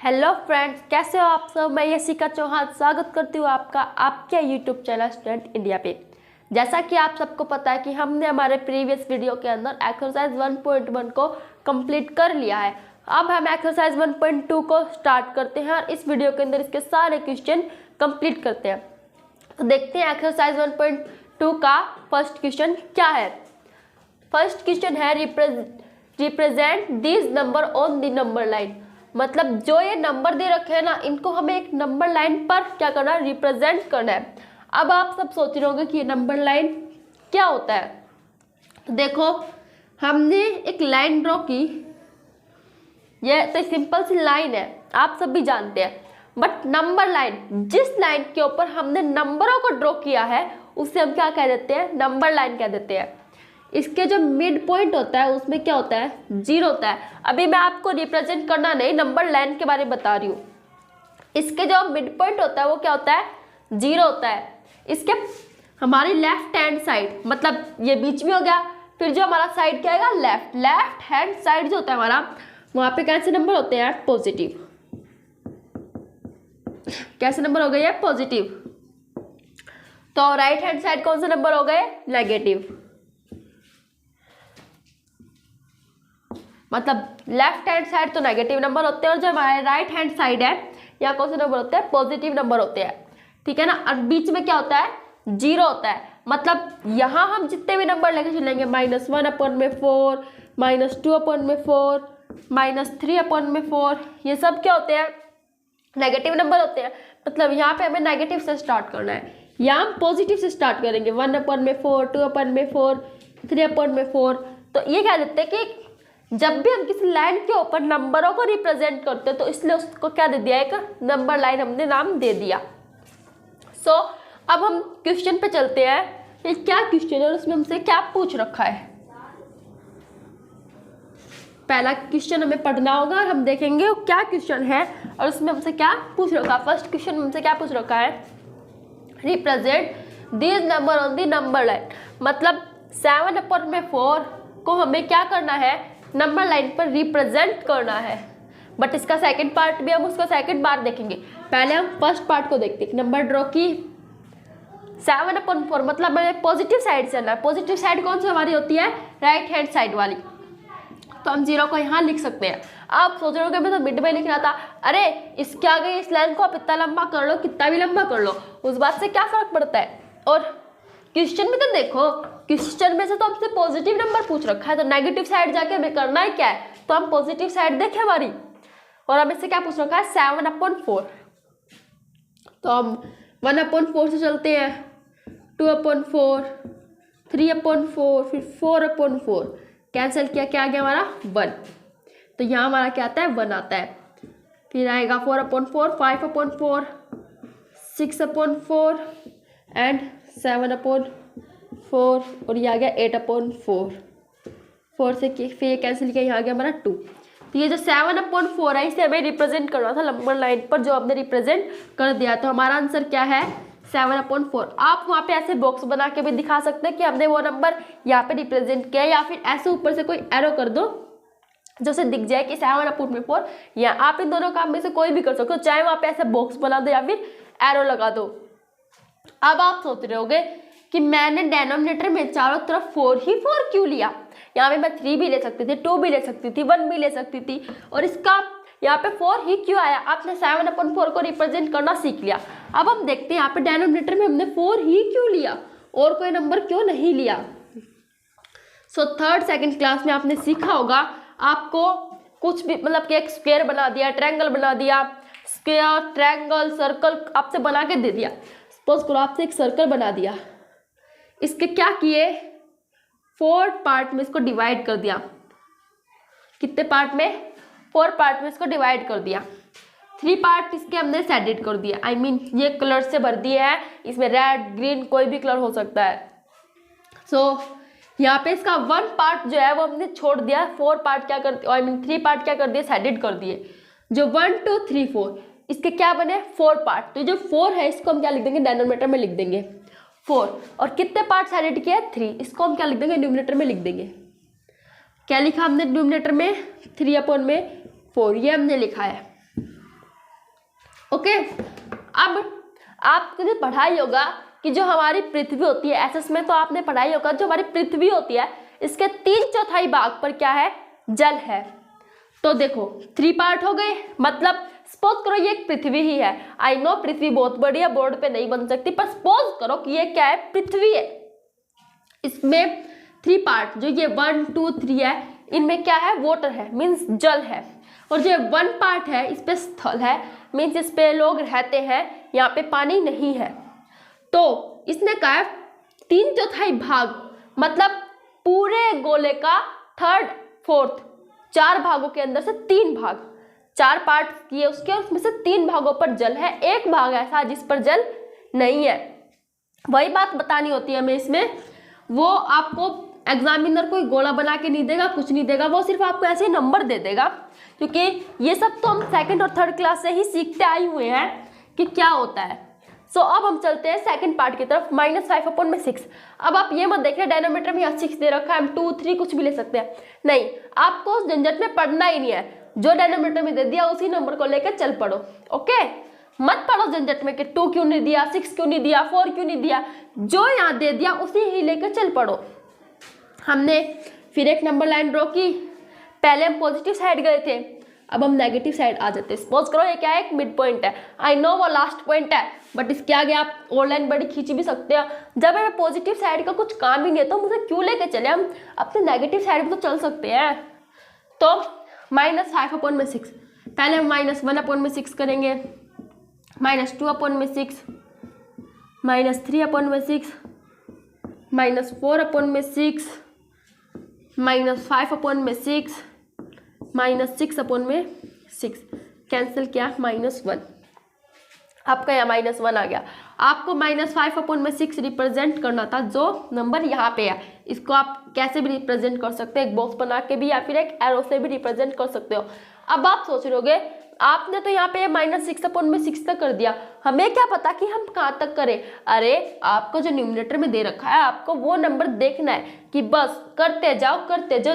Hello friends, कैसे हो आप सब। मैं यशिका चौहान स्वागत करती हूँ आपका आपके यूट्यूब चैनल स्टूडेंट इंडिया पे। जैसा कि आप सबको पता है कि हमने हमारे प्रीवियस वीडियो के अंदर एक्सरसाइज 1.1 को कंप्लीट कर लिया है। अब हम एक्सरसाइज 1.2 को स्टार्ट करते हैं और इस वीडियो के अंदर इसके सारे क्वेश्चन कंप्लीट करते हैं। तो देखते हैं एक्सरसाइज 1.2 का फर्स्ट क्वेश्चन क्या है। फर्स्ट क्वेश्चन है represent this number on the number line. मतलब जो ये नंबर दे रखे हैं ना, इनको हमें एक नंबर लाइन पर क्या करना है, रिप्रेजेंट करना है। अब आप सब सोच रहे होंगे कि ये नंबर लाइन क्या होता है। तो देखो, हमने एक लाइन ड्रॉ की, ये तो सिंपल सी लाइन है, आप सब भी जानते हैं। बट नंबर लाइन, जिस लाइन के ऊपर हमने नंबरों को ड्रॉ किया है उसे हम क्या कह देते हैं, नंबर लाइन कह देते हैं। इसके जो मिड पॉइंट होता है उसमें क्या होता है, 0 होता है। अभी मैं आपको रिप्रेजेंट करना नहीं, नंबर लाइन के बारे में बता रही हूँ। इसके जो मिड पॉइंट होता है वो क्या होता है, 0 होता है। इसके हमारी लेफ्ट हैंड साइड, मतलब ये बीच में हो गया, फिर जो हमारा साइड क्या आएगा, लेफ्ट हैंड साइड जो होता है हमारा, वहाँ पे कैसे नंबर होते हैं, पॉजिटिव। कैसे नंबर हो गए, पॉजिटिव। तो राइट हैंड साइड कौन से नंबर हो गए, नेगेटिव। मतलब लेफ्ट हैंड साइड तो नेगेटिव नंबर होते हैं और जो हमारे राइट हैंड साइड है यहाँ कौन से नंबर होते हैं, पॉजिटिव नंबर होते हैं। ठीक है ना। और बीच में क्या होता है, 0 होता है। मतलब यहाँ हम जितने भी नंबर लेके चलेंगे, -1/4, -2/4, -3/4, ये सब क्या होते हैं, नेगेटिव नंबर होते हैं। मतलब यहाँ पे हमें नेगेटिव से स्टार्ट करना है, यहाँ हम पॉजिटिव से स्टार्ट करेंगे। 1/4, 2/4, 3/4। तो ये कह देते हैं कि जब भी हम किसी लाइन के ऊपर नंबरों को रिप्रेजेंट करते हैं तो इसलिए उसको क्या दे दिया, एक नंबर लाइन हमने नाम दे दिया। सो अब हम क्वेश्चन पे चलते हैं। ये क्या क्वेश्चन है और उसमें हमसे क्या पूछ रखा है। पहला क्वेश्चन हमें पढ़ना होगा और हम देखेंगे वो क्या क्वेश्चन है और उसमें हमसे क्या पूछ रखा है। फर्स्ट क्वेश्चन हमसे क्या पूछ रखा है, represent this number on the number line. मतलब 7/4 को हमें क्या करना है, नंबर लाइन पर रिप्रेजेंट करना है। बट इसका सेकंड पार्ट भी हम उसका सेकंड बार देखेंगे। पहले हम फर्स्ट पार्ट को देखते हैं। नंबर ड्रॉ की 7/4, मतलब हमें पॉजिटिव साइड से आना है। पॉजिटिव साइड कौन सी हमारी होती है, राइट हैंड साइड वाली। तो हम 0 को यहाँ लिख सकते हैं। आप सोच रहे हो कि मैं तो मिड में लिख रहा था, अरे इसके आगे इस लाइन को आप इतना लंबा कर लो, कितना भी लंबा कर लो, उस बात से क्या फर्क पड़ता है। और क्वेश्चन में तो देखो, क्वेश्चन में से तो हमसे पॉजिटिव नंबर पूछ रखा है, तो नेगेटिव साइड जाके हमें करना है क्या है, तो हम पॉजिटिव साइड देखें हमारी। और हमें से क्या पूछ रखा है, 7/4। तो हम 1/4 से चलते हैं, 2/4, 3/4, फिर 4/4। कैंसिल किया, क्या आ गया हमारा, 1। तो यहाँ हमारा क्या आता है, 1 आता है। फिर आएगा 4/4, 5/4, 6/4 एंड 7/4 और ये आ गया 8/4। 4 से फिर ये कैंसिल किया, यहाँ आ गया हमारा 2। तो ये जो 7/4 है इसे हमें रिप्रेजेंट करना था नंबर लाइन पर, जो हमने रिप्रेजेंट कर दिया। तो हमारा आंसर क्या है, 7/4। आप वहाँ पे ऐसे बॉक्स बना के भी दिखा सकते हैं कि हमने वो नंबर यहाँ पे रिप्रेजेंट किया, या फिर ऐसे ऊपर से कोई एरो कर दो जो से दिख जाए कि 7/4, या आप इन दोनों काम में से कोई भी कर सकते हो, चाहे वहाँ पे ऐसे बॉक्स बना दो या फिर एरो लगा दो। अब आप सोच रहे होगे कि मैंने डेनोमिनेटर में चारों तरफ 4 ही 4 क्यों लिया। यहाँ पे मैं 3 भी ले सकती थी, 2 भी ले सकती थी, 1 भी ले सकती थी, और इसका यहाँ पे 4 ही क्यों आया। आपने 7/4 को रिप्रेजेंट करना सीख लिया। अब हम देखते हैं यहाँ पे डेनोमिनेटर में हमने 4 ही क्यों लिया और कोई नंबर क्यों नहीं लिया। सो थर्ड सेकंड क्लास में आपने सीखा होगा, आपको कुछ भी मतलब कि एक स्क्वायर बना दिया, ट्रायंगल बना दिया, स्क्वायर, ट्रायंगल, सर्कल आपसे बना के दे दिया। सपोज करो आपसे एक सर्कल बना दिया, इसके क्या किए, 4 पार्ट में इसको डिवाइड कर दिया। कितने पार्ट में, 4 पार्ट में इसको डिवाइड कर दिया। 3 पार्ट इसके हमने शेडेड कर दिया, आई मीन ये कलर से भर दिए हैं, इसमें रेड, ग्रीन, कोई भी कलर हो सकता है। सो यहाँ पे इसका 1 पार्ट जो है वो हमने छोड़ दिया। 4 पार्ट क्या कर, आई मीन 3 पार्ट क्या कर दिए, शेडेड कर दिए। जो 1, 2, 3, 4 इसके क्या बने, 4 पार्ट। तो जो 4 है इसको हम क्या लिख देंगे, डेनोमिनेटर में लिख देंगे 4। और कितने पार्ट शेडेड किया है, 3, इसको हम क्या लिख देंगे, न्यूमरेटर में लिख देंगे। क्या लिखा हमने न्यूमरेटर में, 3/4, ये हमने लिखा है। ओके, अब आपको जो पढ़ाई होगा कि जो हमारी पृथ्वी होती है, एसएस में तो आपने पढ़ाई होगा जो हमारी पृथ्वी होती है इसके 3/4 भाग पर क्या है, जल है। तो देखो 3 पार्ट हो गए, मतलब सपोज करो ये एक पृथ्वी ही है। आई नो पृथ्वी बहुत बड़ी है, बोर्ड पे नहीं बन सकती, पर सपोज करो कि ये क्या है, पृथ्वी है। इसमें 3 पार्ट, जो ये 1 2 3 है, इनमें क्या है, वाटर है, मीन्स जल है। और जो 1 पार्ट है इस पे स्थल है, मीन्स इस पे लोग रहते हैं, यहाँ पे पानी नहीं है। तो इसने कहा है 3/4 भाग, मतलब पूरे गोले का 3rd 4th 4 भागों के अंदर से 3 भाग, 4 पार्ट किए उसके, उसमें से 3 भागों पर जल है, 1 भाग ऐसा जिस पर जल नहीं है। वही बात बतानी होती है हमें इसमें। वो आपको एग्जामिनर कोई गोला बना के नहीं देगा, कुछ नहीं देगा, वो सिर्फ आपको ऐसे नंबर दे देगा, क्योंकि ये सब तो हम 2nd और 3rd क्लास से ही सीखते आए हुए हैं कि क्या होता है। सो अब हम चलते हैं सेकंड पार्ट की तरफ, -5/6। अब आप ये मत देखिए डायनोमीटर में यहाँ 6 दे रखा है, हम 2 3 कुछ भी ले सकते हैं, नहीं, आपको उस झंझट में पढ़ना ही नहीं है। जो डायनोमीटर में दे दिया उसी नंबर को लेकर चल पड़ो, ओके। मत पढ़ो झंझट में कि 2 क्यों नहीं दिया, 6 क्यों नहीं दिया, 4 क्यों नहीं दिया, जो यहाँ दे दिया उसी ही लेकर चल पड़ो। हमने फिर एक नंबर लाइन ड्रॉ की, पहले हम पॉजिटिव साइड गए थे, अब हम नेगेटिव साइड आ जाते हैं। सपोज करो ये क्या है, एक मिड पॉइंट है, आई नो वो लास्ट पॉइंट है, बट इसके आगे आप और लाइन बड़ी खींच भी सकते हो। जब हमें पॉजिटिव साइड का कुछ काम ही नहीं है तो मुझे क्यों लेके चले, हम अपने नेगेटिव साइड में तो चल सकते हैं। तो -5/6, पहले हम -1/6 करेंगे, -2/6, -3/6, -4/6, -5/6, -6/6, कैंसिल किया, -1, आपका यहाँ -1 आ गया। आपको -5/6 रिप्रेजेंट करना था, जो नंबर यहाँ पे है, इसको आप कैसे भी रिप्रेजेंट कर सकते हैं, एक बॉक्स बना के भी या फिर एक एरो से भी रिप्रेजेंट कर सकते हो। अब आप सोच रहोगे आपने तो यहाँ पे -6/6 तक कर दिया, हमें क्या पता कि हम कहाँ तक करें। अरे आपको जो न्यूमरेटर में दे रखा है आपको वो नंबर देखना है कि बस करते जाओ,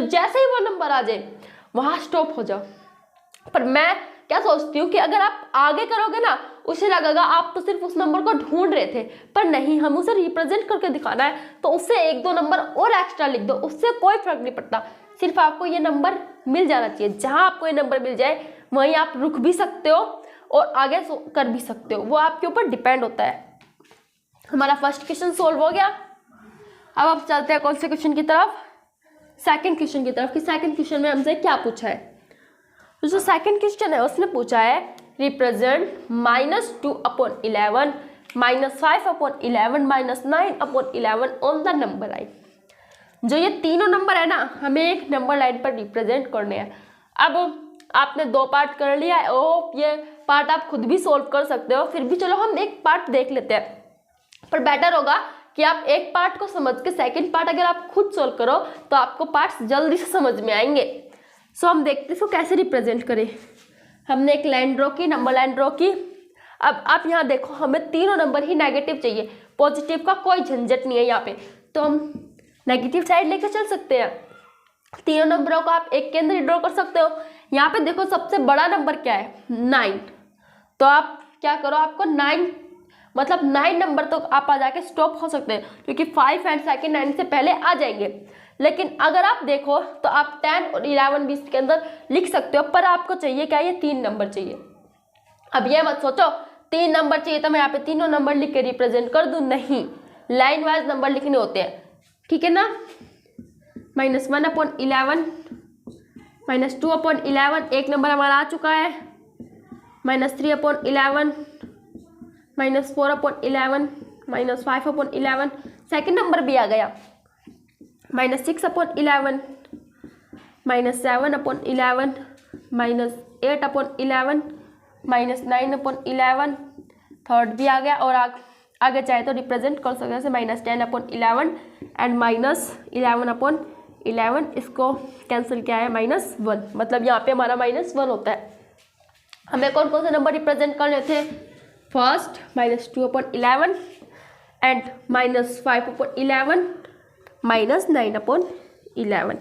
जैसे ही वो नंबर आ जाए वहाँ स्टॉप हो जाओ। पर मैं क्या सोचती हूँ कि अगर आप आगे करोगे ना, उसे लगेगा आप तो सिर्फ उस नंबर को ढूंढ रहे थे, पर नहीं, हम उसे रिप्रेजेंट करके दिखाना है, तो उससे 1-2 नंबर और एक्स्ट्रा लिख दो, उससे कोई फर्क नहीं पड़ता। सिर्फ आपको ये नंबर मिल जाना चाहिए, जहाँ आपको ये नंबर मिल जाए वहीं आप रुक भी सकते हो और आगे कर भी सकते हो, वो आपके ऊपर डिपेंड होता है। हमारा फर्स्ट क्वेश्चन सोल्व हो गया। अब आप चलते हैं कौन से क्वेश्चन की तरफ, सेकंड क्वेश्चन की तरफ, कि सेकंड क्वेश्चन में हमसे क्या पूछा है। तो जो सेकंड क्वेश्चन है उसने पूछा है represent -2/11, -5/11, -9/11 on the number line. जो ये तीनों नंबर है ना, हमें एक नंबर लाइन पर रिप्रेजेंट करने हैं। अब आपने 2 पार्ट कर लिया है, ओ ये पार्ट आप खुद भी सोल्व कर सकते हो, फिर भी चलो हम एक पार्ट देख लेते हैं। पर बेटर होगा कि आप एक पार्ट को समझ के सेकंड पार्ट अगर आप खुद सोल्व करो तो आपको पार्ट्स जल्दी से समझ में आएंगे। सो हम देखते हैं इसको कैसे रिप्रेजेंट करें। हमने एक लाइन ड्रॉ की, नंबर लाइन ड्रॉ की। अब आप यहाँ देखो, हमें तीनों नंबर ही नेगेटिव चाहिए, पॉजिटिव का कोई झंझट नहीं है यहाँ पे, तो हम नेगेटिव साइड लेकर चल सकते हैं। तीनों नंबरों को आप एक के अंदर ही ड्रॉ कर सकते हो। यहाँ पे देखो सबसे बड़ा नंबर क्या है, 9, तो आप क्या करो, आपको 9 मतलब 9 नंबर तो आप आ जाके स्टॉप हो सकते हैं, क्योंकि 5 एंड सेकंड 9 से पहले आ जाएंगे। लेकिन अगर आप देखो तो आप 10 और 11 भी इसके अंदर लिख सकते हो, पर आपको चाहिए क्या, ये 3 नंबर चाहिए। अब ये मत सोचो 3 नंबर चाहिए तो मैं यहाँ पे तीनों नंबर लिख के रिप्रेजेंट कर दूँ, नहीं, लाइन वाइज नंबर लिखने होते हैं, ठीक है ना। -1/11, -2/11, एक नंबर हमारा आ चुका है, -3/11, -4/11, -5/11, सेकेंड नंबर भी आ गया, -6/11, -7/11, -8/11, -9/11, थर्ड भी आ गया। और आगे चाहे तो रिप्रेजेंट कर सकते हैं जैसे -10/11 एंड -11/11, इसको कैंसिल किया है -1, मतलब यहाँ पे हमारा -1 होता है। हमें कौन कौन से नंबर रिप्रेजेंट करने थे, फर्स्ट -2/11 एंड -5/11, -9/11,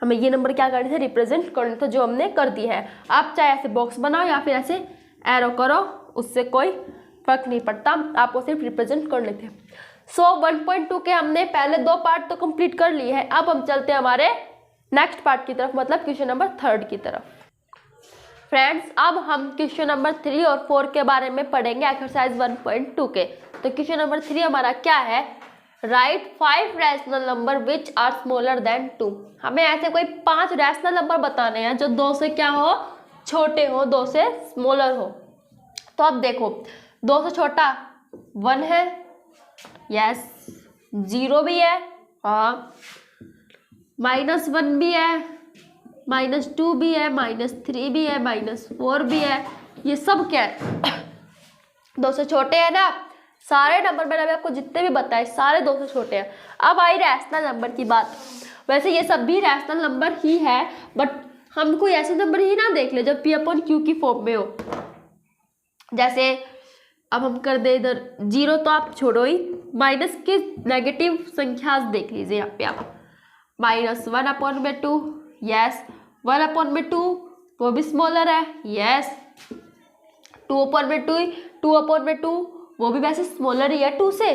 हमें ये नंबर क्या करने थे, रिप्रेजेंट करने थे, जो हमने कर दिए हैं। आप चाहे ऐसे बॉक्स बनाओ या फिर ऐसे एरो करो उससे कोई फर्क नहीं पड़ता, आपको सिर्फ रिप्रेजेंट कर लेते हैं। सो 1.2 के हमने पहले 2 पार्ट तो कंप्लीट कर लिए हैं। अब हम चलते हैं हमारे नेक्स्ट पार्ट की तरफ, मतलब क्वेश्चन नंबर 3 की तरफ। फ्रेंड्स, अब हम क्वेश्चन नंबर 3 और 4 के बारे में पढ़ेंगे एक्सरसाइज 1.2 के। तो क्वेश्चन नंबर 3 हमारा क्या है, right 5 rational number which are smaller than 2। हमें ऐसे कोई 5 रैशनल नंबर बताने हैं जो 2 से क्या हो, छोटे हो, 2 से स्मॉलर हो। तो अब देखो 2 से छोटा 1 है, यस, 0 भी है, हाँ, -1 भी है, -2 भी है, -3 भी है, -4 भी है। ये सब क्या है, 2 से छोटे हैं ना। सारे नंबर मैंने अभी आपको जितने भी बताए सारे 2 से छोटे हैं। अब आई रैशनल नंबर की बात। वैसे ये सब भी रैशनल नंबर ही है, बट हम कोई ऐसे नंबर ही ना देख ले जब P/Q की फॉर्म में हो। जैसे अब हम कर दे इधर 0, तो आप छोड़ो ही, माइनस के नेगेटिव संख्या देख लीजिए यहाँ पे आप, -1/2, यस, 1/2 वो भी स्मॉलर है, यस, 2/2 वो भी वैसे स्मॉलर ही है 2 से,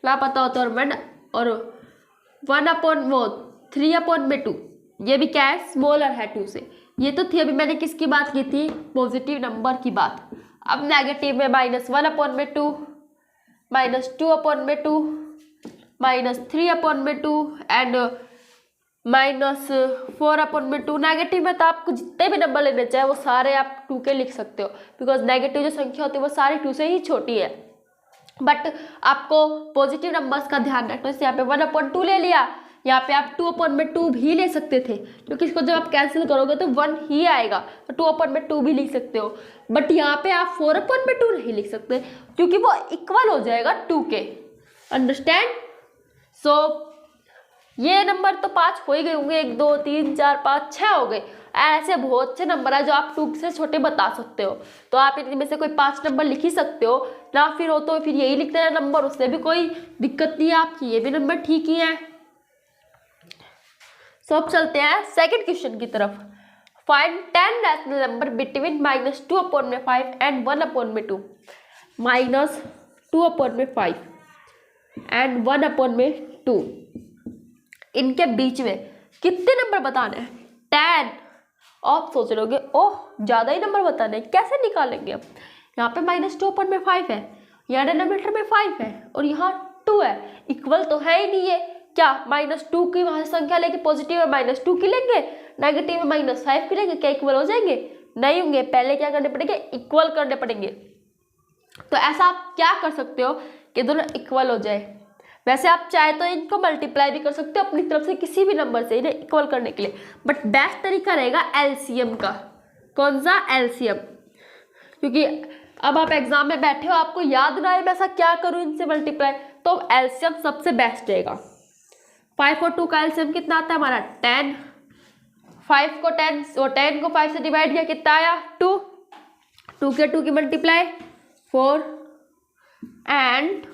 लापता होता है। और 3/2 ये भी क्या है, स्मॉलर है 2 से। ये तो थी, अभी मैंने किसकी बात की थी, पॉजिटिव नंबर की बात। अब नेगेटिव में -1/2, -2/2, -3/2 एंड -4/2। नेगेटिव में तो आपको जितने भी नंबर लेने चाहे वो सारे आप 2 के लिख सकते हो, बिकॉज नेगेटिव जो संख्या होती है वो सारी 2 से ही छोटी है। बट आपको पॉजिटिव नंबर्स का ध्यान रखना है। यहाँ पे 1/2 ले लिया, यहाँ पे आप 2/2 भी ले सकते थे, क्योंकि इसको जब आप कैंसिल करोगे तो 1 ही आएगा, तो 2/2 भी लिख सकते हो। बट यहाँ पे आप 4/2 नहीं लिख सकते, क्योंकि वो इक्वल हो जाएगा 2 के। अंडरस्टैंड? सो ये नंबर तो 5 हो ही गए होंगे, 1 2 3 4 5 6 हो गए। ऐसे बहुत से नंबर है जो आप 2 से छोटे बता सकते हो, तो आप इनमें से कोई 5 नंबर लिख ही सकते हो ना। फिर हो तो फिर यही लिखते हैं नंबर, उससे भी कोई दिक्कत नहीं है आपकी, ये भी नंबर ठीक ही है। सो अब चलते हैं सेकंड क्वेश्चन की तरफ। Find 10 rational number between -2/5 and 1/2। -2/5 and 1/2, इनके बीच में कितने नंबर बताने हैं, 10। आप सोच रहे ओह ज़्यादा ही नंबर बताने हैं, कैसे निकालेंगे अब। यहाँ पे -2/5 है, यहाँ डिनोमिनेटर में 5 है और यहाँ 2 है, इक्वल तो है ही नहीं है। क्या -2 की वहाँ से संख्या लेके पॉजिटिव में -2 की लेंगे, नेगेटिव में -5 की लेंगे, क्या इक्वल हो जाएंगे? नहीं होंगे। पहले क्या करने पड़ेंगे, इक्वल करने पड़ेंगे। तो ऐसा आप क्या कर सकते हो कि दोनों इक्वल हो जाए। वैसे आप चाहे तो इनको मल्टीप्लाई भी कर सकते हो अपनी तरफ से किसी भी नंबर से इन्हें इक्वल करने के लिए, बट बेस्ट तरीका रहेगा एलसीएम का। कौन सा? एलसीएम। क्योंकि अब आप एग्जाम में बैठे हो, आपको याद ना है मैं ऐसा क्या करूँ इनसे मल्टीप्लाई, तो एलसीएम सबसे बेस्ट रहेगा। 5 और 2 का एलसीएम कितना आता है हमारा? 10। 5 को 10 और 10 को 5 से डिवाइड किया, कितना आया? 2। 2 के 2 की मल्टीप्लाई 4 एंड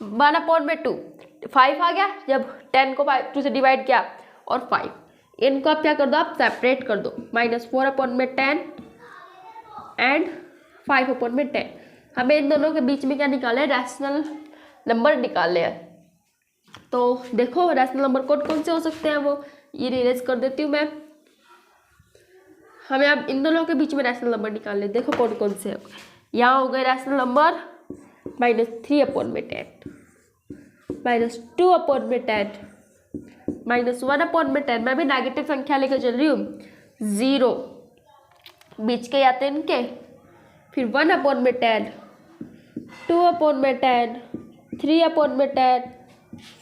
1/2 5 आ गया जब 10 को 2 से डिवाइड किया, और 5 इनको आप क्या कर दो, आप सेपरेट कर दो, -4/10 एंड 5/10। हमें इन दोनों के बीच में क्या निकाले हैं, रैशनल नंबर निकाले हैं। तो देखो रैशनल नंबर कौन कौन से हो सकते हैं, वो ये रिलेज कर देती हूँ मैं। हमें अब इन दोनों के बीच में रैशनल नंबर निकालने, देखो कौन कौन से हैं। यहाँ हो गए रैशनल नंबर -3/10, -2/10, -1/10। मैं भी नेगेटिव संख्या लेकर चल रही हूँ, 0 बीच के आते हैं इनके, फिर 1/10, 2/10, 3/10,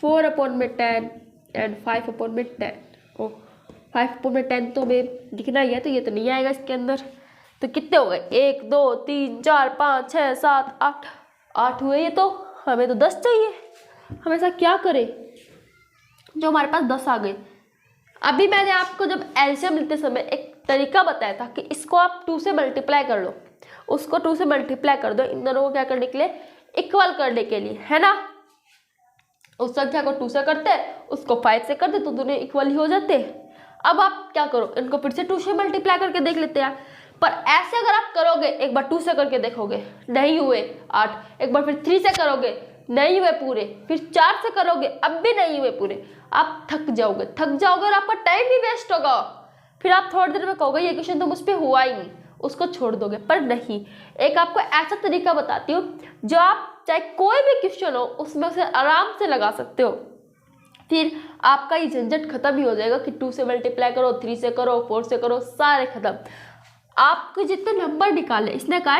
4/10 एंड 5/10। ओ 5/10 तो हमें लिखना ही है, तो ये तो नहीं आएगा इसके अंदर। तो कितने हो गए, 1 2 3 4 5 6 7 8 हुए ये, तो हमें तो 10 चाहिए। हम ऐसा क्या करें जो हमारे पास 10 आ गए। अभी मैंने आपको जब एलसीएम लेते समय एक तरीका बताया था कि इसको आप 2 से मल्टीप्लाई कर लो, उसको 2 से मल्टीप्लाई कर दो, इन दोनों को क्या करने के लिए, इक्वल करने के लिए, है ना। उस संख्या को 2 से करते, उसको 5 से करते, तो दोनों इक्वल ही हो जाते। अब आप क्या करो, इनको फिर से 2 से मल्टीप्लाई करके देख लेते हैं। पर ऐसे अगर आप करोगे, एक बार 2 से करके देखोगे, नहीं हुए 8, एक बार फिर 3 से करोगे, नहीं हुए पूरे, फिर 4 से करोगे, अब भी नहीं हुए पूरे, आप थक जाओगे और आपका टाइम भी वेस्ट होगा। फिर आप थोड़ी देर में कहोगे ये क्वेश्चन तो मुझ पर हुआ ही नहीं, उसको छोड़ दोगे। पर नहीं, एक आपको ऐसा तरीका बताती हूँ जो आप चाहे कोई भी क्वेश्चन हो उसमें उसे आराम से लगा सकते हो। फिर आपका ये झंझट खत्म ही हो जाएगा कि 2 से मल्टीप्लाई करो, 3 से करो, 4 से करो, सारे खत्म। आपके जितने नंबर निकाले, इसने कहा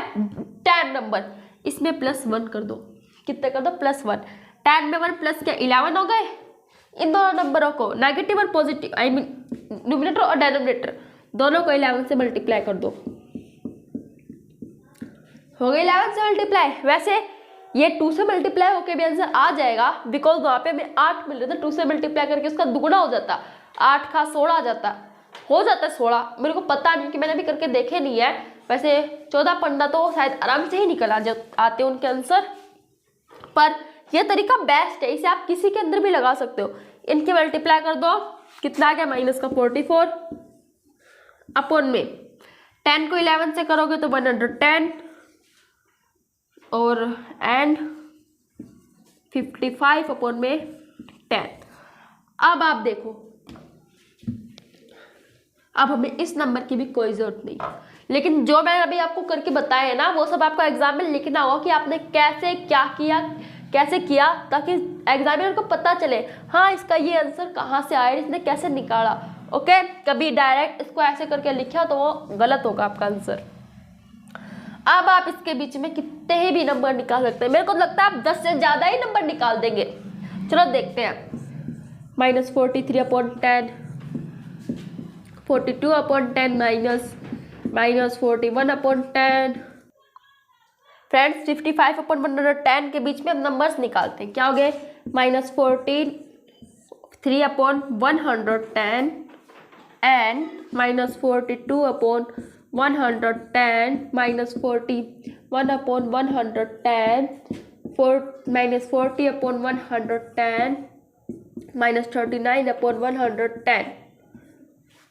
10 नंबर, इसमें +1 कर दो। कितने कर दो? +1। 10 में 1 प्लस क्या 11 हो गए। इन दोनों नंबरों को नेगेटिव और पॉजिटिव, आई मीन न्यूमरेटर और डिनोमिनेटर, दोनों को 11 से मल्टीप्लाई कर दो। हो गई 11 से मल्टीप्लाई। वैसे ये 2 से मल्टीप्लाई होके भी आंसर आ जाएगा, बिकॉज वहाँ पे हमें 8 मिल रहा था, 2 से मल्टीप्लाई करके उसका दुगुना हो जाता, 8 का 16 आ जाता, हो जाता है 16। मेरे को पता नहीं कि मैंने अभी करके देखे नहीं है। वैसे 14-15 तो शायद आराम से ही निकल आते उनके आंसर। पर यह तरीका बेस्ट है, इसे आप किसी के अंदर भी लगा सकते हो। इनके मल्टीप्लाई कर दो, कितना आ गया -44 अपॉन में 10 को 11 से करोगे तो 110 और एंड 55 अपॉन में 10। अब आप देखो, अब हमें इस नंबर की भी कोई जरूरत नहीं, लेकिन जो मैंने अभी आपको करके बताया है ना, वो सब आपको एग्जाम में लिखना होगा कि आपने कैसे क्या किया, कैसे किया, ताकि एग्जामिनर को पता चले हाँ इसका ये आंसर कहाँ से आया, इसने कैसे निकाला। ओके, कभी डायरेक्ट इसको ऐसे करके लिखा तो वो गलत होगा आपका आंसर। अब आप इसके बीच में कितने भी नंबर निकाल सकते हैं। मेरे को लगता है आप 10 से ज़्यादा ही नंबर निकाल देंगे। चलो देखते हैं। -43 upon 10, 42 upon 10, -41 upon 10। Friends 55 upon 110 के बीच में हम नंबर्स निकालते हैं। क्या हो गए? -43 upon 110 and -42 upon 110, -41 upon 110, -40 upon 110, -39 upon 110।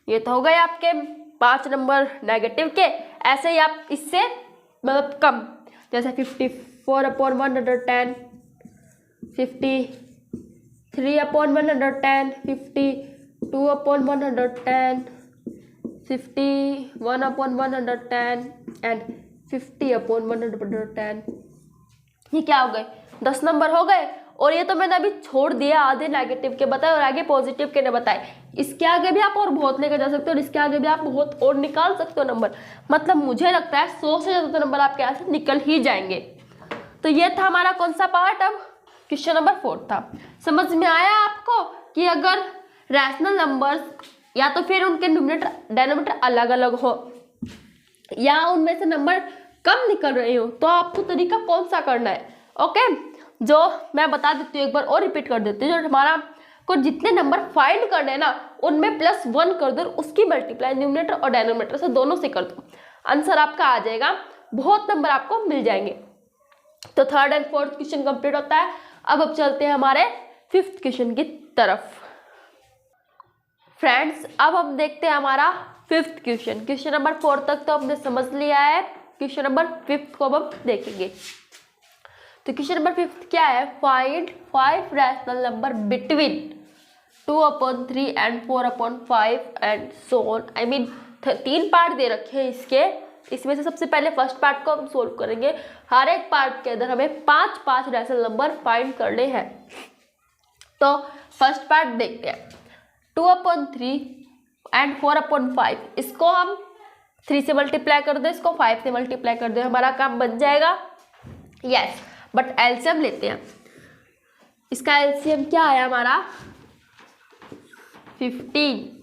ये तो हो गए आपके 5 नंबर नेगेटिव के। ऐसे ही आप इससे मतलब कम, जैसे 54 upon 110, 53 upon 110, 52 upon 110, 51 upon 110 and 50 upon 110। ये क्या हो गए? 10 नंबर हो गए। और ये तो मैंने अभी छोड़ दिया, आधे नेगेटिव के बताए और आगे पॉजिटिव के ने बताए। इसके आगे भी आप और बहुत लेकर जा सकते हो और इसके आगे भी आप बहुत और निकाल सकते हो नंबर। मतलब मुझे लगता है 100 से ज़्यादा नंबर आपके यहाँ से निकल ही जाएंगे। तो ये था हमारा कौन सा पार्ट? अब क्वेश्चन नंबर 4 था। समझ में आया आपको कि अगर रैशनल नंबर्स या तो फिर उनके न्यूमरेटर डिनोमिनेटर अलग अलग हो या उनमें से नंबर कम निकल रहे हो, तो आपको तरीका कौन सा करना है? ओके, जो मैं बता देती हूँ, एक बार और रिपीट कर देती हूँ। जो हमारा को जितने नंबर फाइंड करने हैं ना, उनमें +1 कर दो, उसकी मल्टीप्लाई न्यूमरेटर और डिनोमिनेटर से दोनों से कर दो, आंसर आपका आ जाएगा। बहुत नंबर आपको मिल जाएंगे। तो 3rd and 4th question complete होता है। अब चलते हैं हमारे 5th क्वेश्चन की तरफ। फ्रेंड्स अब हम देखते हैं हमारा 5th क्वेश्चन। क्वेश्चन नंबर 4 तक तो हमने समझ लिया है, क्वेश्चन नंबर 5th को अब हम देखेंगे। तो क्वेश्चन नंबर 5th क्या है? Find 5 rational number between 2/3 and 4/5 and so on. I mean 3 part दे रखे हैं इसके। इसमें से सबसे पहले फर्स्ट पार्ट को हम सोल्व करेंगे। हर एक पार्ट के अंदर हमें 5 रैशनल नंबर फाइंड करने हैं। तो फर्स्ट पार्ट देखते हैं। 2/3 एंड 4/5, इसको हम 3 से मल्टीप्लाई कर दे, इसको 5 से मल्टीप्लाई कर दे, हमारा काम बन जाएगा। यस, बट एलसीएम लेते हैं। इसका एलसीएम क्या आया हमारा? 15।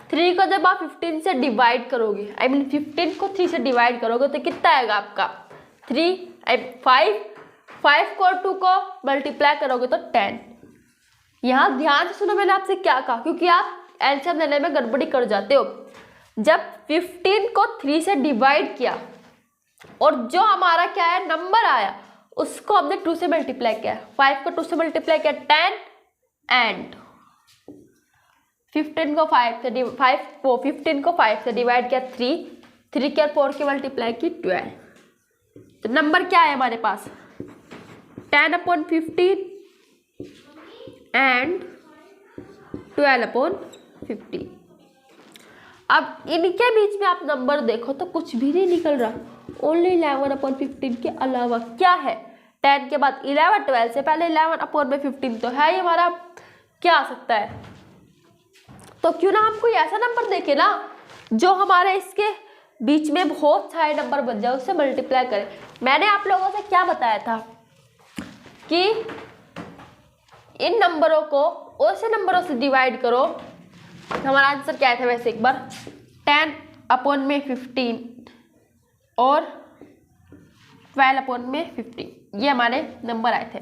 3 को जब आप 15 से डिवाइड करोगे, आई मीन 15 को 3 से डिवाइड करोगे तो कितना आएगा आपका? 3, 5 को 2 को मल्टीप्लाई करोगे तो 10। यहाँ ध्यान से सुनो, मैंने आपसे क्या कहा, क्योंकि आप एलसीएम लेने में गड़बड़ी कर जाते हो। जब 15 को 3 से डिवाइड किया और जो हमारा क्या है नंबर आया, उसको हमने 2 से मल्टीप्लाई किया। 5 को 2 से मल्टीप्लाई किया 10 एंड 15 को 5 से डिवाइड किया 3 के और 4 की मल्टीप्लाई की 12। तो नंबर क्या है हमारे पास 10/15 एंड 12/15। अब इनके बीच में आप नंबर देखो तो कुछ भी नहीं निकल रहा, ओनली 11/15 के अलावा क्या है। 10 के बाद 11, 12 से पहले 11/15 तो है ही हमारा, क्या आ सकता है। तो क्यों ना हम कोई ऐसा नंबर देखे ना जो हमारे इसके बीच में बहुत सारे नंबर बन जाए, उससे मल्टीप्लाई करें। मैंने आप लोगों से क्या बताया था कि इन नंबरों को ऐसे नंबरों से डिवाइड करो। हमारा आंसर क्या था वैसे एक बार 10/15 और 12/15, ये हमारे नंबर आए थे।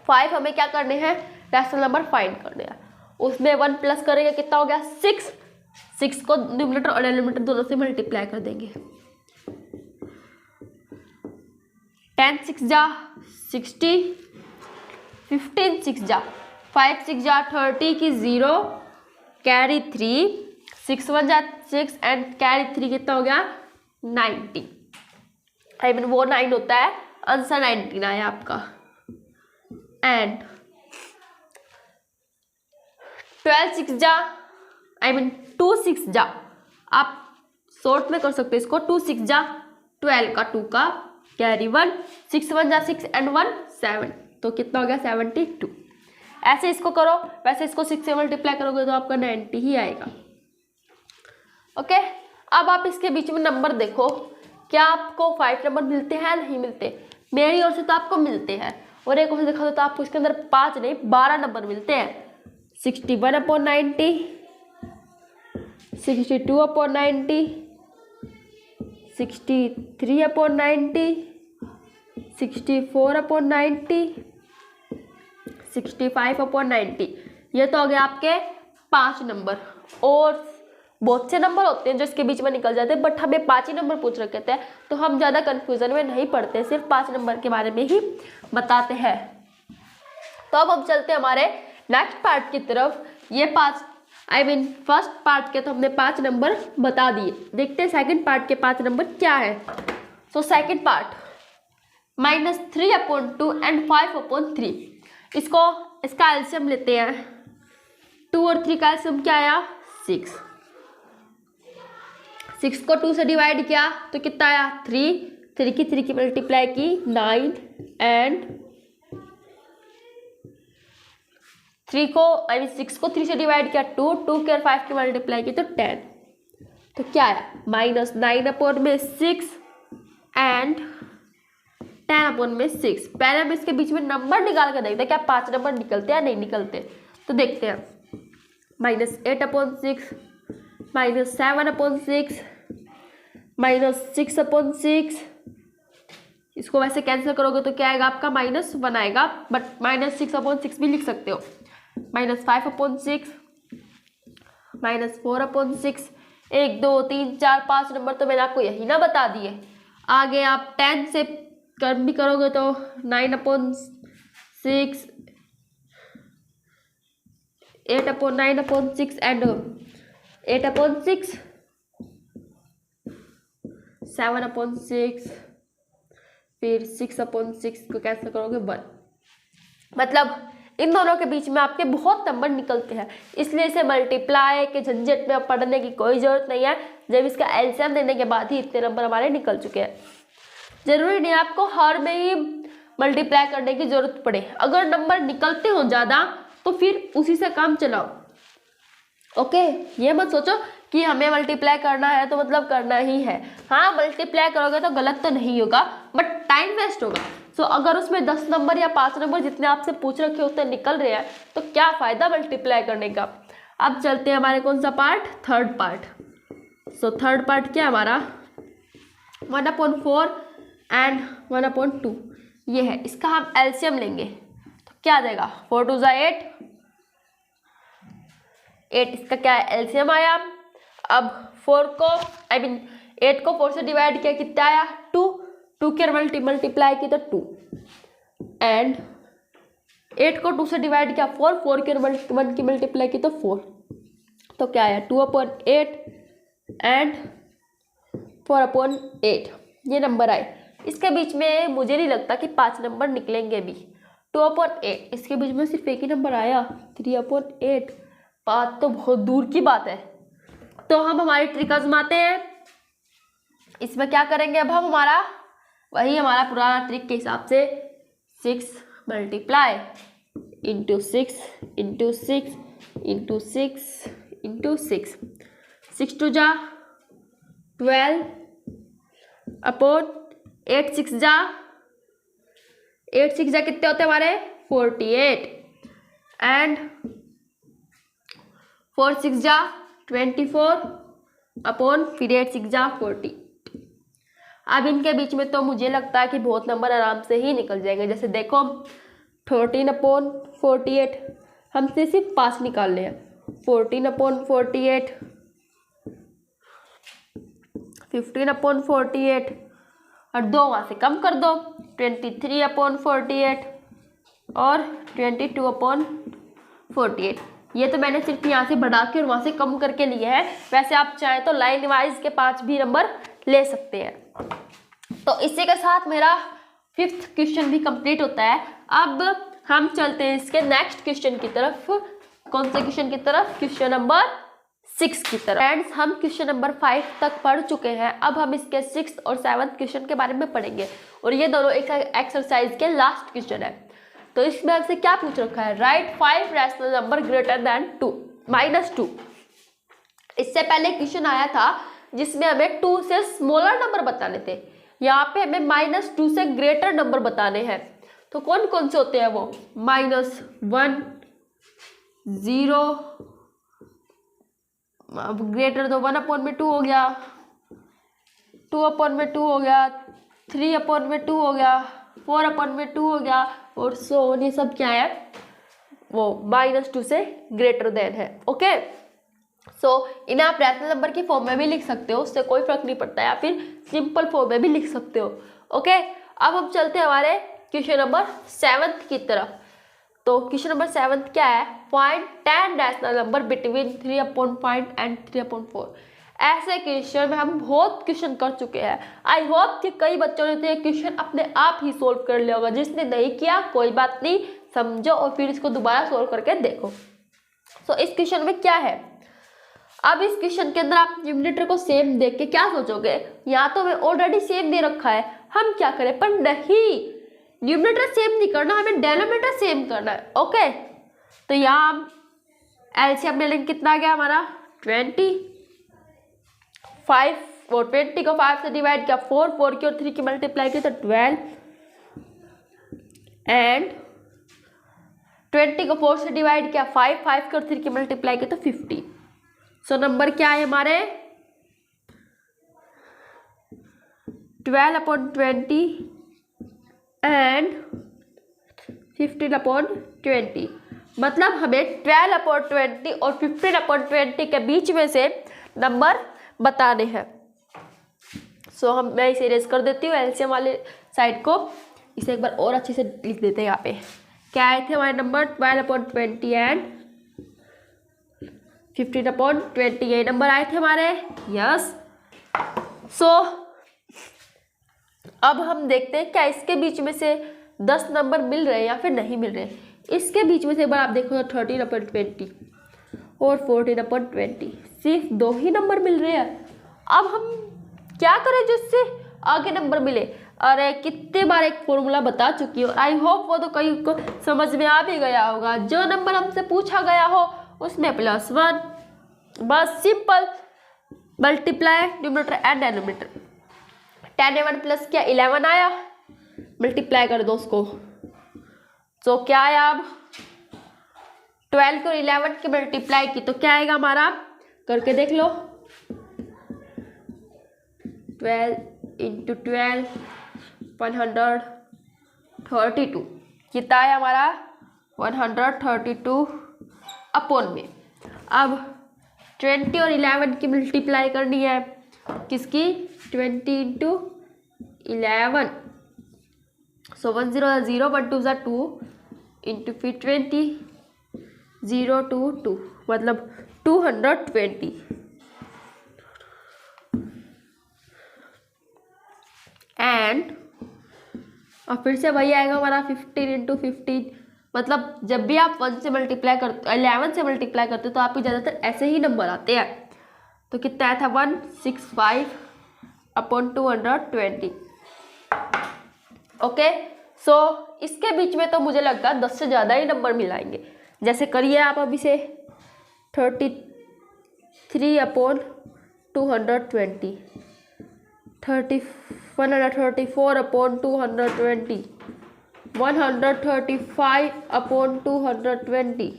5 हमें क्या करने हैं, रैशनल नंबर फाइंड करने हैं। उसमें 1 प्लस करेंगे कितना हो गया 6 को न्यूमरेटर और डिनोमिनेटर दोनों से मल्टीप्लाई कर देंगे। 10 6 जा 60, 15 6 जा 5 6 जा 30 की 0 कैरी 3, 6 1 जा 6 एंड कैरी 3 कितना हो गया 90। आई मीन वो 9 होता है, आंसर 19 आया आपका। एंड 12 6 जा 2 6 जा, आप शॉर्ट में कर सकते हो इसको, 2 6 जा 12 का 2 का कैरी 1, 6 1 जा 6 एंड 1 7, तो कितना हो गया 72। ऐसे इसको करो, वैसे इसको 6 से मल्टीप्लाई करोगे तो आपका 90 ही आएगा। ओके, अब आप इसके बीच में नंबर देखो, क्या आपको 5 नंबर मिलते हैं नहीं मिलते। मेरी ओर से तो आपको मिलते हैं, और एक ओर से देखा तो आपको इसके अंदर 5 नहीं 12 नंबर मिलते हैं। 61/90, 62/90, 63/90, 64/90, 65/90। ये तो हो गया आपके 5 नंबर। और बहुत से नंबर होते हैं जो इसके बीच में निकल जाते हैं, बट हमें 5 ही नंबर पूछ रखे थे, तो हम ज़्यादा कन्फ्यूजन में नहीं पड़ते, सिर्फ 5 नंबर के बारे में ही बताते हैं। तो अब हम चलते हैं हमारे नेक्स्ट पार्ट की तरफ। ये 5 फर्स्ट पार्ट के तो हमने 5 नंबर बता दिए, देखते हैं सेकंड पार्ट के 5 नंबर क्या है। So second part -3/2 and 5/3। इसका एलसीएम लेते हैं। 2 और 3 का एलसीएम क्या आया 6 को 2 से डिवाइड किया तो कितना आया 3 की मल्टीप्लाई की 9 एंड 6 को 3 से डिवाइड किया 2 के और 5 की मल्टीप्लाई की तो 10। तो क्या आया -9/6 एंड 10/6। पहले हम इसके बीच में नंबर निकाल कर देखते हैं क्या 5 नंबर निकलते हैं नहीं निकलते। तो देखते हैं -8/6, -7/6, -6/6। इसको वैसे कैंसिल करोगे तो क्या आएगा आपका -1 आएगा, बट -6/6 भी लिख सकते हो। -5/6, -4/6। 1 2 3 4 5 नंबर तो मैंने आपको यही ना बता दिए। आगे आप 10 से कम भी करोगे तो 9/6, 8/9/6 एंड 8/6, 7/6, फिर 6/6 को कैंसिल करोगे 1। मतलब इन दोनों के बीच में आपके बहुत नंबर निकलते हैं, इसलिए इसे मल्टीप्लाई के झंझट में पढ़ने की कोई ज़रूरत नहीं है। जब इसका एलसीएम देने के बाद ही इतने नंबर हमारे निकल चुके हैं। ज़रूरी नहीं आपको हर में ही मल्टीप्लाई करने की ज़रूरत पड़े। अगर नंबर निकलते हो ज़्यादा तो फिर उसी से काम चलाओ। ओके, ये मत सोचो कि हमें मल्टीप्लाई करना है तो मतलब करना ही है। हाँ, मल्टीप्लाई करोगे तो गलत तो नहीं होगा, बट टाइम वेस्ट होगा। सो अगर उसमें 10 नंबर या 5 नंबर जितने आपसे पूछ रखे उतने निकल रहे हैं तो क्या फ़ायदा मल्टीप्लाई करने का। अब चलते हैं हमारे कौन सा part, third part. So third part क्या हमारा 1/4 एंड 1/2 ये है। इसका हम एलसीएम लेंगे तो क्या आ जाएगा 4 2 8, 8 इसका क्या एलसीएम आया। अब 8 को 4 से डिवाइड किया कितना आया 2 के मल्टीप्लाई की तो 2 एंड 8 को 2 से डिवाइड किया 4 के 1 की मल्टीप्लाई की तो 4। तो क्या है 2/8 एंड 4/8 ये नंबर आए। इसके बीच में मुझे नहीं लगता कि 5 नंबर निकलेंगे भी। 2/8 इसके बीच में सिर्फ एक ही नंबर आया 3/8, 5 तो बहुत दूर की बात है। तो हम हमारी ट्रिक आजमाते हैं। इसमें क्या करेंगे अब हम हमारा पुराना ट्रिक के हिसाब से 6 multiply into 6 into 6 into 6 into 6, 6 2 जा 12 अपॉन 8 6 जा 8 6 जा कितने होते हैं हमारे 48 एंड 4 6 जा 24 अपॉन फिर 8 6 जा 40। अब इनके बीच में तो मुझे लगता है कि बहुत नंबर आराम से ही निकल जाएंगे। जैसे देखो 13/48 हमसे सिर्फ 5 निकालने हैं। 14/48, 15/48 और 2 वहाँ से कम कर दो 23/48 और 22/48। ये तो मैंने सिर्फ यहाँ से बढ़ा के और वहाँ से कम करके लिया है। वैसे आप चाहें तो लाइन वाइज के 5 भी नंबर ले सकते हैं। तो इसी के साथ मेरा 5th क्वेश्चन भी कंप्लीट होता है। अब हम चलते हैं इसके नेक्स्ट क्वेश्चन की तरफ। कौन से क्वेश्चन की तरफ? क्वेश्चन नंबर 6 की तरफ। फ्रेंड्स हम क्वेश्चन नंबर 5 तक पढ़ चुके हैं। अब हम इसके 6th और 7th क्वेश्चन के बारे में पढ़ेंगे और ये दोनों एक एक्सरसाइज के लास्ट क्वेश्चन है। तो इसमें हमसे क्या पूछ रखा है? Right 5 rational number greater than 2 -2। इससे पहले क्वेश्चन आया था जिसमें हमें 2 से स्मॉलर नंबर बताने थे। यहाँ पे हमें -2 से ग्रेटर नंबर बताने हैं। तो कौन कौन से होते हैं वो? -1 0, अब ग्रेटर तो 1/2 हो गया, 2/2 हो गया, 3/2 हो गया, 4/2 हो गया और सो ऑन। ये सब क्या है? वो -2 से ग्रेटर देन है। ओके, सो इन्हें आप रैशनल नंबर की फॉर्म में भी लिख सकते हो, उससे कोई फर्क नहीं पड़ता है, या फिर सिंपल फॉर्म में भी लिख सकते हो। ओके, अब हम चलते हैं हमारे क्वेश्चन नंबर 7 की तरफ। तो क्वेश्चन नंबर 7 क्या है? Find 10 rational number between 3/5 and 3/4। ऐसे क्वेश्चन में हम बहुत क्वेश्चन कर चुके हैं। आई होप कि कई बच्चों ने तो ये क्वेश्चन अपने आप ही सोल्व कर लिया होगा। जिसने नहीं किया कोई बात नहीं, समझो और फिर इसको दोबारा सोल्व करके देखो। सो इस क्वेश्चन में क्या है? अब इस क्वेश्चन के अंदर आप न्यूमरेटर को सेम देख के क्या सोचोगे? यहाँ तो हमें ऑलरेडी सेम दे रखा है, हम क्या करें? पर नहीं, न्यूमरेटर सेम नहीं करना, हमें डेनोमिनेटर सेम करना है। ओके, तो यहाँ हम एलसीएम ले लेंगे। कितना आ गया हमारा? 20। 5 और 20 को 5 से डिवाइड किया, 4 की और 3 की मल्टीप्लाई की तो 12 एंड 20 को 4 से डिवाइड किया, 5 की और 3 की मल्टीप्लाई की तो 50। सो नंबर क्या है हमारे? 12/20 एंड 15/20। मतलब हमें 12/20 और 15/20 के बीच में से नंबर बताने हैं। सो मैं इसे इरेज कर देती हूँ एलसीएम वाले साइड को। इसे एक बार और अच्छे से लिख देते हैं। यहाँ पे क्या आए थे हमारे नंबर? 12/20 एंड 15/20 ये नंबर आए थे हमारे। यस, सो अब हम देखते हैं क्या इसके बीच में से 10 नंबर मिल रहे हैं या फिर नहीं मिल रहे। इसके बीच में से एक बार आप देखो तो 13/20 और 14/20 सिर्फ 2 ही नंबर मिल रहे हैं। अब हम क्या करें जिससे आगे नंबर मिले? अरे कितने बार एक फॉर्मूला बता चुकी हूँ, आई होप वो तो कहीं को समझ में आ भी गया होगा। जो नंबर हमसे पूछा गया हो उसमें +1, बस simple multiply numerator and denominator. 10 में 1 प्लस किया 11 आया, मल्टीप्लाई कर दो उसको। तो क्या आया? अब 12 को 11 की मल्टीप्लाई की तो क्या आएगा हमारा? करके देख लो। 12 × 12 132 कितना आया हमारा? 132 अपॉन में। अब 20 और 11 की मल्टीप्लाई करनी है। किसकी? 20 × 11। सो 1 0 0, 1 2 2 इंटू फिर 20, 0 2 2 मतलब 220 एंड और फिर से वही आएगा हमारा 15 इंटू 15। मतलब जब भी आप 1 से मल्टीप्लाई करते 11 से मल्टीप्लाई करते हो तो आपके ज़्यादातर ऐसे ही नंबर आते हैं। तो कितना आया था 165/220। ओके, सो इसके बीच में तो मुझे लगता है 10 से ज़्यादा ही नंबर मिलाएंगे। जैसे करिए आप अभी से 33/220, 134/220, 135/220,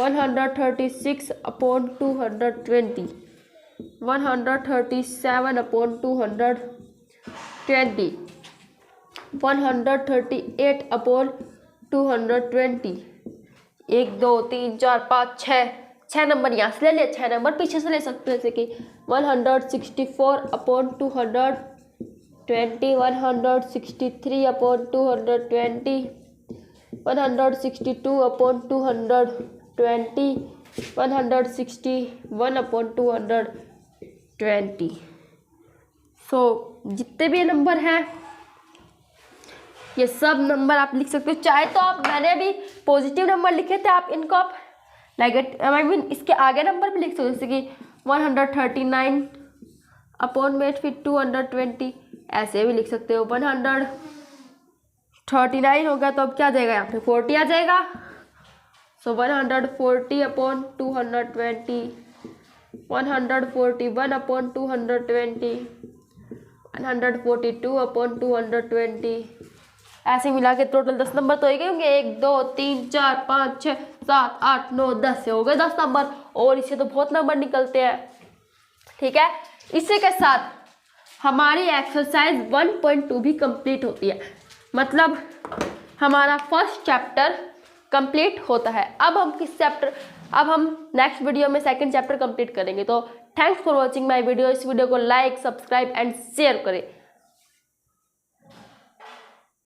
136/220, 137/220, 138/220। 1 2 3 4 5 6 नंबर यहाँ से ले लिए, 6 नंबर पीछे से ले सकते हैं, जैसे कि 164/220, 163/220, 162/220, 161/220। सो जितने भी नंबर हैं ये सब नंबर आप लिख सकते हो। चाहे तो आप, मैंने भी पॉजिटिव नंबर लिखे थे, आप इनको आप इसके आगे नंबर भी लिख सकते हो, जैसे कि 139 फिर 220, ऐसे भी लिख सकते हो। 139 होगा तो अब क्या आ जाएगा, यहाँ पे 40 आ जाएगा। सो 140/220, 141/220, 142/220, ऐसे मिला के टोटल 10 नंबर तो हो गए होंगे। 1 2 3 4 5 6 7 8 9 10 से हो गए 10 नंबर, और इससे तो बहुत नंबर निकलते हैं। ठीक है, इसी के साथ हमारी एक्सरसाइज 1.2 भी कंप्लीट होती है। मतलब हमारा फर्स्ट चैप्टर कंप्लीट होता है। अब हम नेक्स्ट वीडियो में सेकंड चैप्टर कंप्लीट करेंगे। तो thanks for watching my video. इस वीडियो को लाइक, सब्सक्राइब एंड शेयर करें।